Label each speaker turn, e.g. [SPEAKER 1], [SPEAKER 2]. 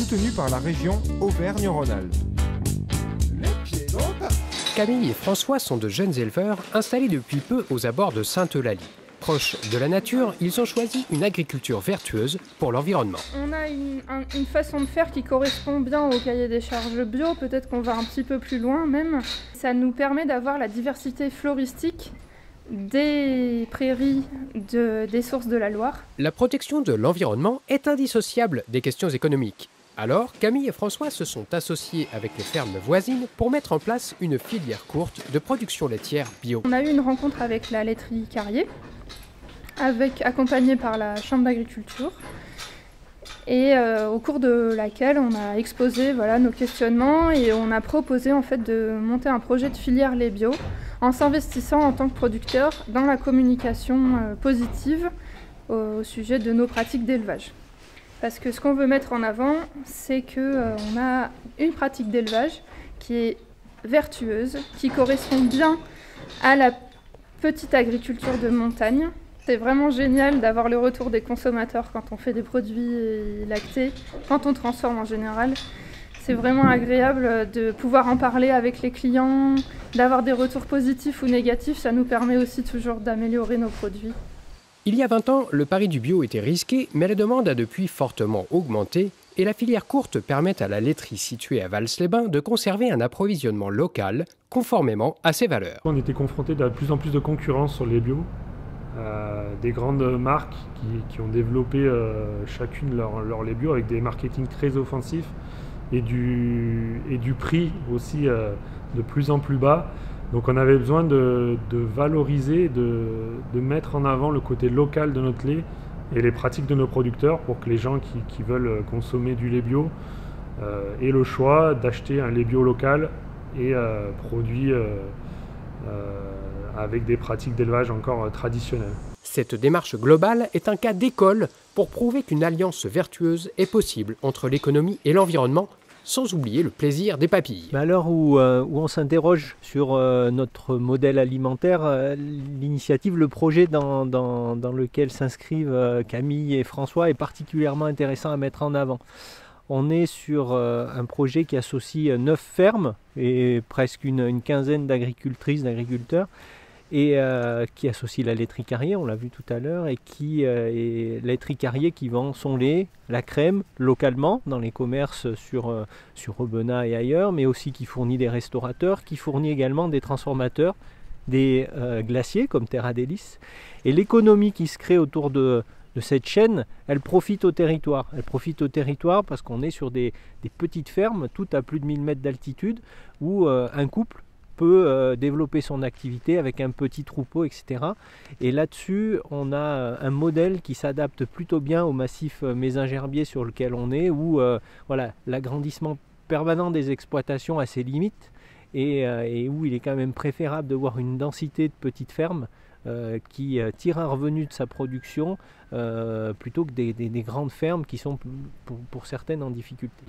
[SPEAKER 1] soutenu par la région Auvergne-Rhône-Alpes.
[SPEAKER 2] Camille et François sont de jeunes éleveurs installés depuis peu aux abords de Sainte-Eulalie. Proches de la nature, ils ont choisi une agriculture vertueuse pour l'environnement.
[SPEAKER 3] On a une façon de faire qui correspond bien au cahier des charges bio, peut-être qu'on va un petit peu plus loin même. Ça nous permet d'avoir la diversité floristique des prairies des sources de la Loire.
[SPEAKER 2] La protection de l'environnement est indissociable des questions économiques. Alors, Camille et François se sont associés avec les fermes voisines pour mettre en place une filière courte de production laitière bio.
[SPEAKER 3] On a eu une rencontre avec la laiterie Carrier, accompagnée par la Chambre d'agriculture, et au cours de laquelle on a exposé nos questionnements et on a proposé en fait de monter un projet de filière lait bio en s'investissant en tant que producteur dans la communication positive au sujet de nos pratiques d'élevage. Parce que ce qu'on veut mettre en avant, c'est qu'on a une pratique d'élevage qui est vertueuse, qui correspond bien à la petite agriculture de montagne. C'est vraiment génial d'avoir le retour des consommateurs quand on fait des produits lactés, quand on transforme en général. C'est vraiment agréable de pouvoir en parler avec les clients, d'avoir des retours positifs ou négatifs. Ça nous permet aussi toujours d'améliorer nos produits.
[SPEAKER 2] Il y a 20 ans, le pari du bio était risqué, mais la demande a depuis fortement augmenté et la filière courte permet à la laiterie située à Vals-les-Bains de conserver un approvisionnement local conformément à ses valeurs.
[SPEAKER 4] On était confronté à de plus en plus de concurrence sur les bio, des grandes marques qui ont développé chacune leur lait bio avec des marketing très offensifs et du prix aussi de plus en plus bas. Donc on avait besoin de valoriser, de mettre en avant le côté local de notre lait et les pratiques de nos producteurs pour que les gens qui veulent consommer du lait bio aient le choix d'acheter un lait bio local et produit avec des pratiques d'élevage encore traditionnelles.
[SPEAKER 2] Cette démarche globale est un cas d'école pour prouver qu'une alliance vertueuse est possible entre l'économie et l'environnement, sans oublier le plaisir des papilles.
[SPEAKER 5] À l'heure où on s'interroge sur notre modèle alimentaire, l'initiative, le projet dans lequel s'inscrivent Camille et François est particulièrement intéressant à mettre en avant. On est sur un projet qui associe 9 fermes et presque une quinzaine d'agricultrices, d'agriculteurs, et qui associe la laiterie Carrier, on l'a vu tout à l'heure, et est laiterie Carrier qui vend son lait, la crème, localement dans les commerces sur Aubenas et ailleurs, mais aussi qui fournit des restaurateurs, qui fournit également des transformateurs, des glaciers comme Terra Délice. Et l'économie qui se crée autour de cette chaîne, elle profite au territoire. Elle profite au territoire parce qu'on est sur des petites fermes, toutes à plus de 1000 mètres d'altitude, où un couple peut développer son activité avec un petit troupeau, etc. Et là-dessus, on a un modèle qui s'adapte plutôt bien au massif Mézin-Gerbier sur lequel on est, où l'agrandissement permanent des exploitations a ses limites et où il est quand même préférable de voir une densité de petites fermes qui tire un revenu de sa production plutôt que des grandes fermes qui sont pour certaines en difficulté.